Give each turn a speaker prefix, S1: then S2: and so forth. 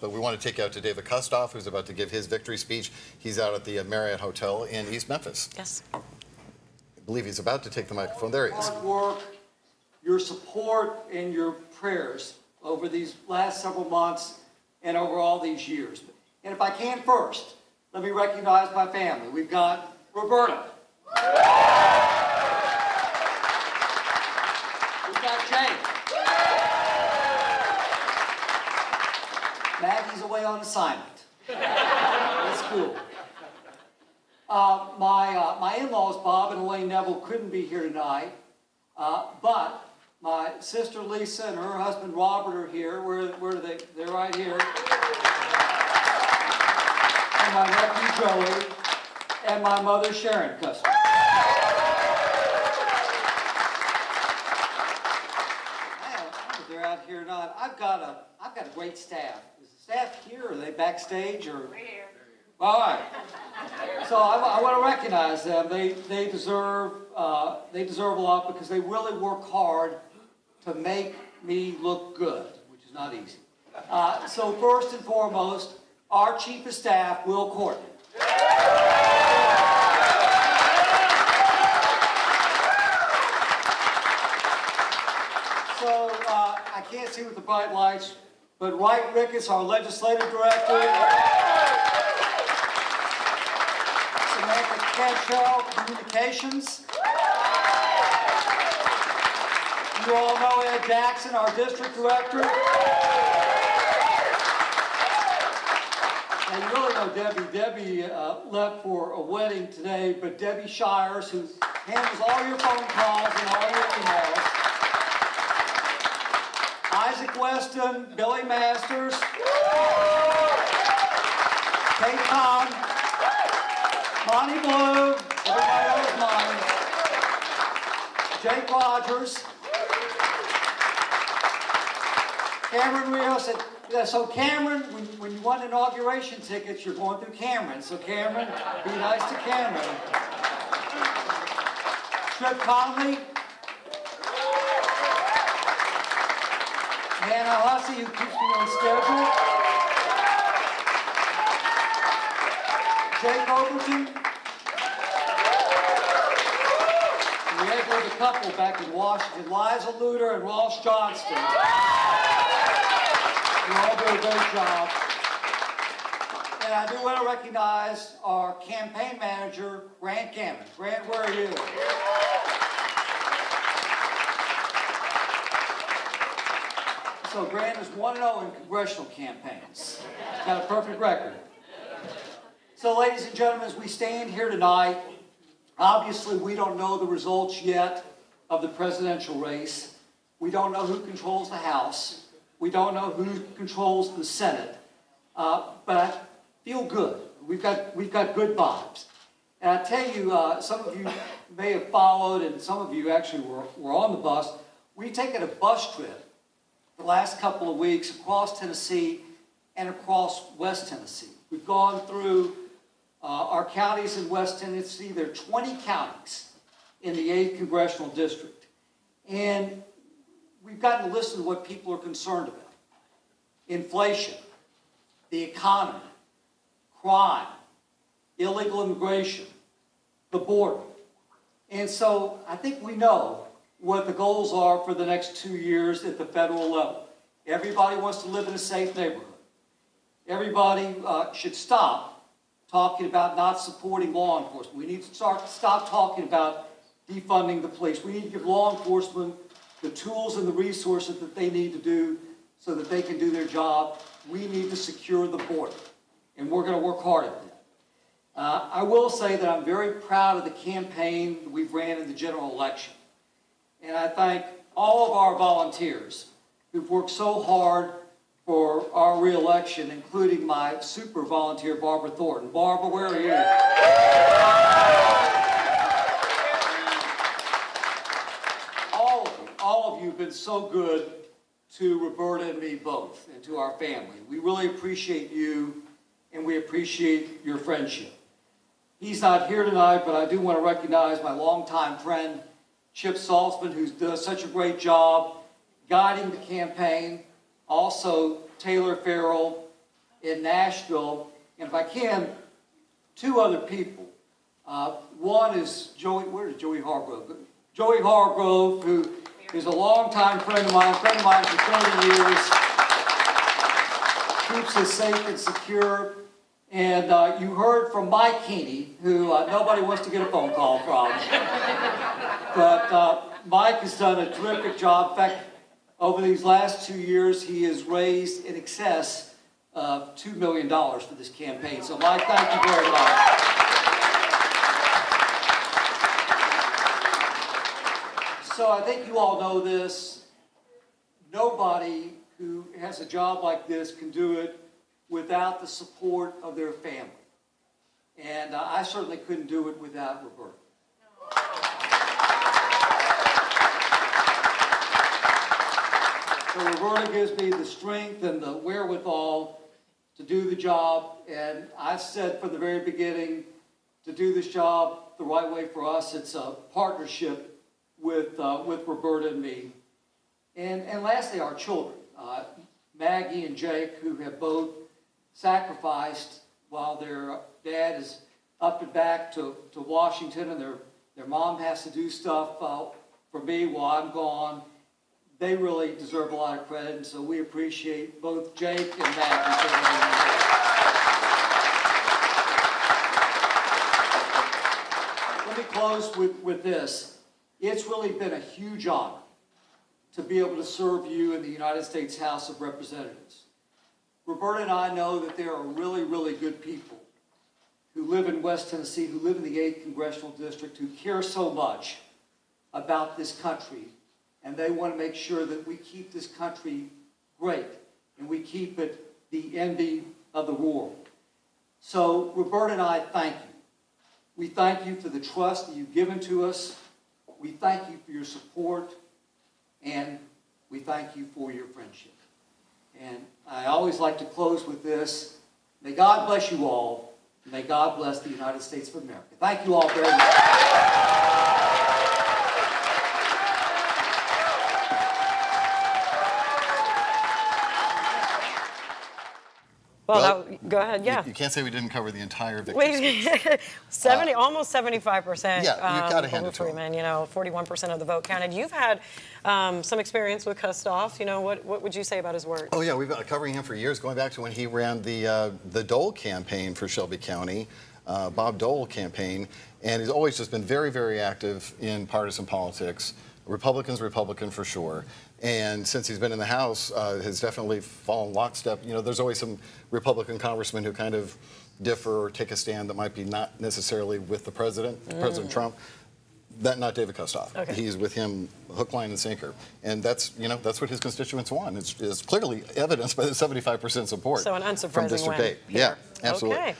S1: But we want to take you out to David Kustoff, who's about to give his victory speech. He's out at the Marriott Hotel in East Memphis.
S2: Yes.
S1: I believe he's about to take the microphone. There he is.
S3: Hard work, your support, and your prayers over these last several months and over all these years. And if I can first, let me recognize my family. We've got Roberta. We've got Jane. Maggie's away on assignment. That's cool. My in-laws, Bob and Elaine Neville, couldn't be here tonight, but my sister Lisa and her husband Robert are here. Where are they? They're right here. And my nephew Joey, and my mother Sharon Kustoff. They're out here or not. I've got a great staff. Is the staff here? Or are they backstage? Or
S2: We're here.
S3: all right. So I want to recognize them. They deserve a lot because they really work hard to make me look good, which is not easy. So first and foremost, our chief of staff, Will Courtney. So I can't see with the bright lights, but Wright Ricketts, our legislative director. Samantha Cantrell, communications. You all know Ed Jackson, our district director. And you really know Debbie. Debbie left for a wedding today, but Debbie Shires, who handles all your phone calls and all your emails. Isaac Weston, Billy Masters, Kate Kahn, Monty Blue, everybody knows Monty, Jake Rogers, Cameron Rios. So Cameron, when you want inauguration tickets, you're going through Cameron. So Cameron, be nice to Cameron. Trip Conley. Hannah Hussey, who keeps me on schedule. Jake Overton. And we had a couple back in Washington, Liza Luder and Ross Johnston. You all do a great job. And I do want to recognize our campaign manager, Grant Gammon. Grant, where are you? So Grant is 1-0 in congressional campaigns. He's got a perfect record. So ladies and gentlemen, as we stand here tonight, obviously we don't know the results yet of the presidential race. We don't know who controls the House. We don't know who controls the Senate. But I feel good. We've got good vibes. And I tell you, some of you may have followed, and some of you actually were on the bus. We've taken a bus trip the last couple of weeks across Tennessee and across West Tennessee. We've gone through our counties in West Tennessee. There are 20 counties in the 8th Congressional District. And we've gotten to listen to what people are concerned about. Inflation, the economy, crime, illegal immigration, the border. And so I think we know what the goals are for the next 2 years at the federal level. Everybody wants to live in a safe neighborhood. Everybody should stop talking about not supporting law enforcement. We need to stop talking about defunding the police. We need to give law enforcement the tools and the resources that they need to do so that they can do their job. We need to secure the border, and we're going to work hard at that. I will say that I'm very proud of the campaign that we've ran in the general election. And I thank all of our volunteers who've worked so hard for our reelection, including my super volunteer, Barbara Thornton. Barbara, where are you? All of you have been so good to Roberta and me both, and to our family. We really appreciate you, and we appreciate your friendship. He's not here tonight, but I do want to recognize my longtime friend, Chip Saltzman, who's done such a great job guiding the campaign. Also, Taylor Farrell in Nashville. And if I can, two other people. One is Joey, where is Joey Hargrove? Joey Hargrove, who is a longtime friend of mine for 30 years, keeps us safe and secure. And you heard from Mike Heaney, who nobody wants to get a phone call from. But Mike has done a terrific job. In fact, over these last 2 years, he has raised in excess of $2 million for this campaign. So Mike, thank you very much. So I think you all know this. Nobody who has a job like this can do it without the support of their family. And I certainly couldn't do it without Roberta. So Roberta gives me the strength and the wherewithal to do the job. And I've said from the very beginning, to do this job the right way for us, it's a partnership with Roberta and me. And lastly, our children, Maggie and Jake, who have both sacrificed while their dad is up and back to Washington, and their mom has to do stuff for me while I'm gone. They really deserve a lot of credit, and so we appreciate both Jake and Maggie. Let me close with this. It's really been a huge honor to be able to serve you in the United States House of Representatives. Roberta and I know that there are really, really good people who live in West Tennessee, who live in the 8th Congressional District, who care so much about this country, and they want to make sure that we keep this country great, and we keep it the envy of the world. So, Roberta and I thank you. We thank you for the trust that you've given to us. We thank you for your support, and we thank you for your friendship. And I always like to close with this. May God bless you all. And may God bless the United States of America. Thank you all very much.
S2: Well, go ahead, yeah.
S1: You can't say we didn't cover the entire victory
S2: speech. Almost 75%.
S1: Yeah, you got to hand it to
S2: him. You know, 41% of the vote counted. You've had some experience with Kustoff. You know, what would you say about his work?
S1: Oh yeah, we've been covering him for years, going back to when he ran the Dole campaign for Shelby County, Bob Dole campaign, and he's always just been very, very active in partisan politics. Republican for sure. And since he's been in the House, has definitely fallen lockstep. You know, there's always some Republican congressmen who kind of differ or take a stand that might be not necessarily with the president, President Trump. Not David Kustoff.
S2: Okay.
S1: He's with him hook, line, and sinker. And that's, you know, that's what his constituents want. It's clearly evidenced by the 75% support
S2: So an unsurprising
S1: from District
S2: win
S1: 8. Yeah, absolutely.
S2: Okay.